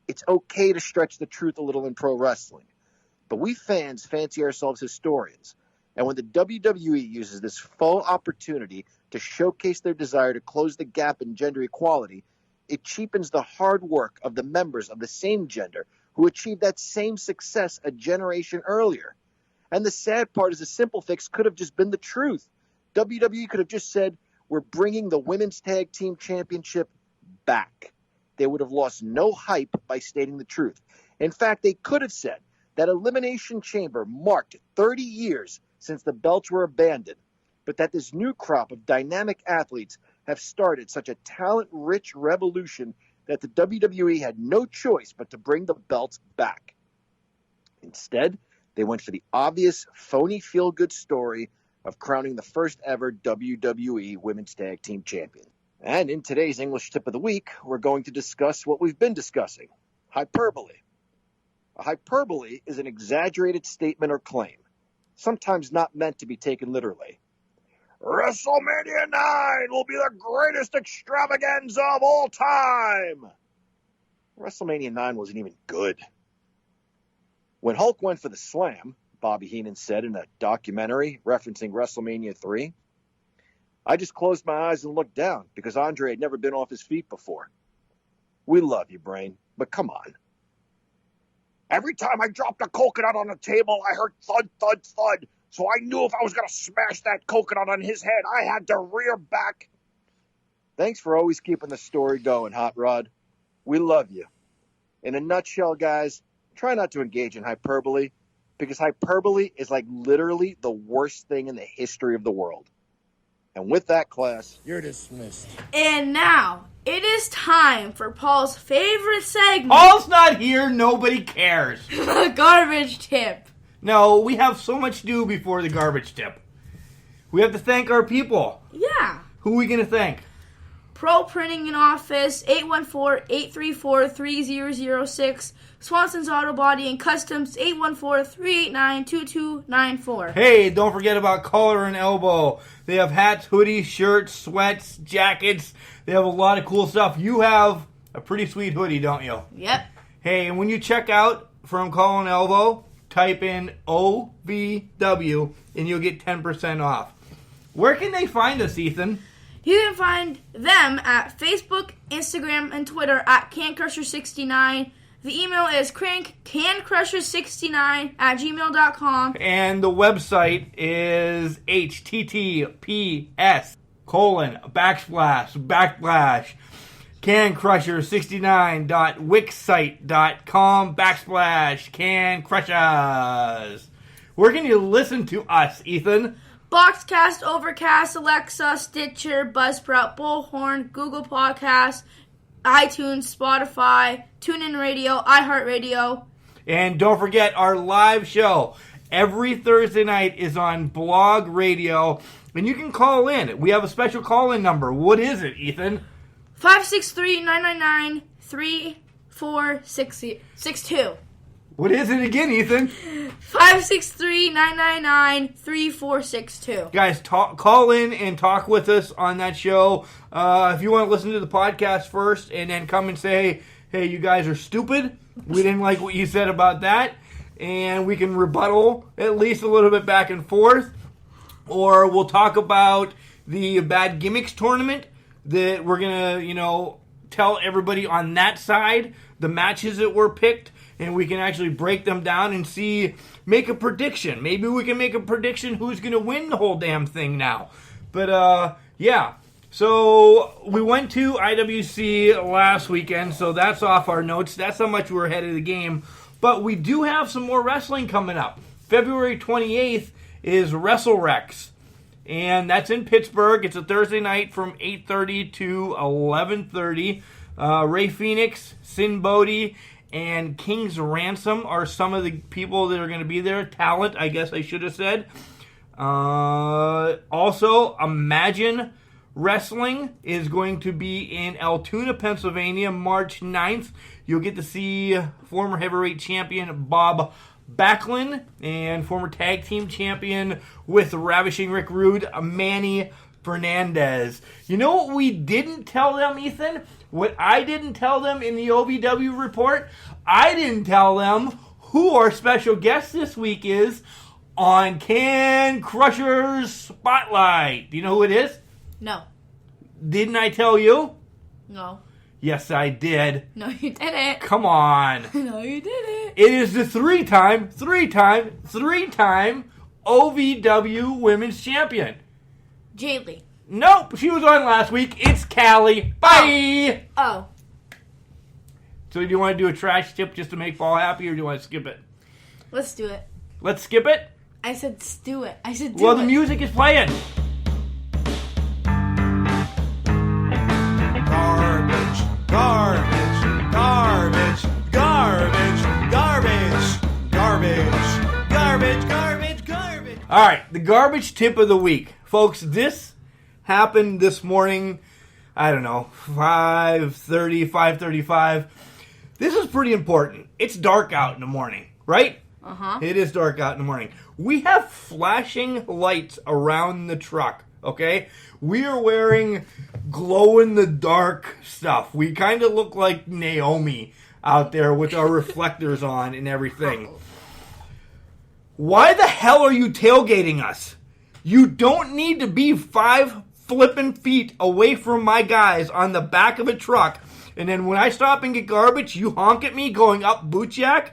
It's okay to stretch the truth a little in pro wrestling. But we fans fancy ourselves historians. And when the WWE uses this faux opportunity to showcase their desire to close the gap in gender equality, it cheapens the hard work of the members of the same gender who achieved that same success a generation earlier. And the sad part is the simple fix could have just been the truth. WWE could have just said, we're bringing the Women's Tag Team Championship back. They would have lost no hype by stating the truth. In fact, they could have said that Elimination Chamber marked 30 years since the belts were abandoned, but that this new crop of dynamic athletes have started such a talent-rich revolution that the WWE had no choice but to bring the belts back. Instead, they went for the obvious, phony feel-good story of crowning the first ever WWE Women's Tag Team Champion. And in today's English Tip of the Week, we're going to discuss what we've been discussing, hyperbole. A hyperbole is an exaggerated statement or claim, sometimes not meant to be taken literally. WrestleMania 9 will be the greatest extravaganza of all time. WrestleMania 9 wasn't even good. When Hulk went for the slam, Bobby Heenan said in a documentary referencing WrestleMania 3, I just closed my eyes and looked down because Andre had never been off his feet before. We love you, Brain, but come on. Every time I dropped a coconut on the table, I heard thud, thud, thud. So I knew if I was going to smash that coconut on his head, I had to rear back. Thanks for always keeping the story going, Hot Rod. We love you. In a nutshell, guys, try not to engage in hyperbole, because hyperbole is like literally the worst thing in the history of the world. And with that, class, You're dismissed. And now, it is time for Paul's favorite segment, Paul's not here, nobody cares. the garbage tip. No, we have so much to do before the garbage tip. We have to thank our people. Yeah. Who are we going to thank? Pro Printing and Office, 814-834-3006. Swanson's Auto Body and Customs, 814-389-2294. Hey, don't forget about Collar and Elbow. They have hats, hoodies, shirts, sweats, jackets. They have a lot of cool stuff. You have a pretty sweet hoodie, don't you? Yep. Hey, and when you check out from Collar and Elbow, type in OVW and you'll get 10% off. Where can they find us, Ethan? You can find them at Facebook, Instagram, and Twitter at CanCrusher69. The email is cancrusher69@gmail.com. And the website is https:// cancrusher69.wixsite.com / cancrushers. Where can you listen to us, Ethan? Boxcast, Overcast, Alexa, Stitcher, Buzzsprout, Bullhorn, Google Podcasts, iTunes, Spotify, TuneIn Radio, iHeartRadio. And don't forget our live show. Every Thursday night is on Blog Radio, and you can call in. We have a special call-in number. What is it, Ethan? 563-999-3462. What is it again, Ethan? 563-999-3462. Guys, call in and talk with us on that show. If you want to listen to the podcast first and then come and say, hey, you guys are stupid. We didn't like what you said about that. And we can rebuttal at least a little bit back and forth. Or we'll talk about the Bad Gimmicks tournament that we're going to, tell everybody on that side the matches that were picked. And we can actually break them down and make a prediction. Maybe we can make a prediction who's going to win the whole damn thing now. But, yeah. So, we went to IWC last weekend, so that's off our notes. That's how much we're ahead of the game. But we do have some more wrestling coming up. February 28th is WrestleRex. And that's in Pittsburgh. It's a Thursday night from 8:30 to 11:30. Ray Phoenix, Sin Bodhi, and King's Ransom are some of the people that are going to be there. Talent, I guess I should have said. Also, Imagine Wrestling is going to be in Altoona, Pennsylvania, March 9th. You'll get to see former heavyweight champion Bob Backlund and former tag team champion with Ravishing Rick Rude, Manny Fernandez. You know what we didn't tell them, Ethan? What I didn't tell them in the OVW report? I didn't tell them who our special guest this week is on Can Crusher's Spotlight. Do you know who it is? No. Didn't I tell you? No. Yes, I did. No, you didn't. Come on. No, you didn't. It is the three-time OVW Women's Champion. Jaylee. Nope, she was on last week. It's Callie. Bye! Oh. So do you want to do a trash tip just to make Paul happy, or do you want to skip it? Let's do it. Let's skip it? I said stew it. I said do Well, it. the music is playing. Garbage. All right, the garbage tip of the week. Folks, this happened this morning, I don't know, 5:30, 5:35. This is pretty important. It's dark out in the morning, right? Uh-huh. It is dark out in the morning. We have flashing lights around the truck, okay? We are wearing glow-in-the-dark stuff. We kind of look like Naomi out there with our reflectors on and everything. Why the hell are you tailgating us? You don't need to be 5 flippin' feet away from my guys on the back of a truck, and then when I stop and get garbage, you honk at me going up Bootjack?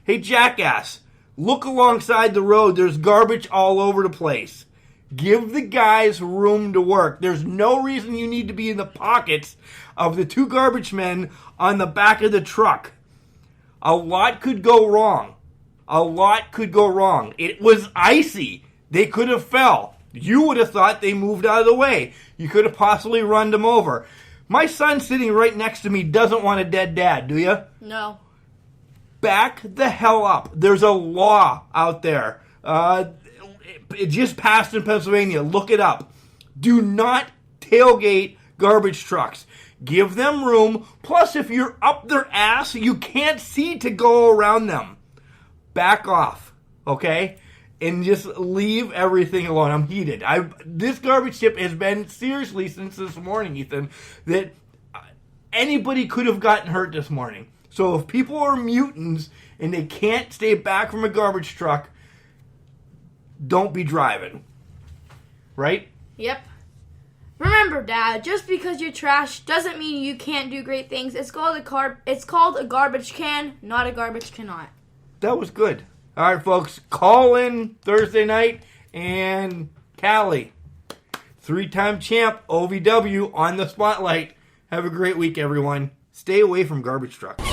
Hey, jackass, look alongside the road. There's garbage all over the place. Give the guys room to work. There's no reason you need to be in the pockets of the 2 garbage men on the back of the truck. A lot could go wrong. It was icy. They could have fell. You would have thought they moved out of the way. You could have possibly run them over. My son sitting right next to me doesn't want a dead dad, do you? No. Back the hell up. There's a law out there. It just passed in Pennsylvania. Look it up. Do not tailgate garbage trucks. Give them room. Plus, if you're up their ass, you can't see to go around them. Back off, okay? And just leave everything alone. I'm heated. This garbage tip has been, seriously, since this morning, Ethan, that anybody could have gotten hurt this morning. So if people are mutants and they can't stay back from a garbage truck, don't be driving. Right? Yep. Remember, Dad, just because you're trash doesn't mean you can't do great things. It's called a garbage can, not a garbage cannot. That was good. All right, folks, call in Thursday night, and Callie, 3-time champ, OVW, on the spotlight. Have a great week, everyone. Stay away from garbage trucks.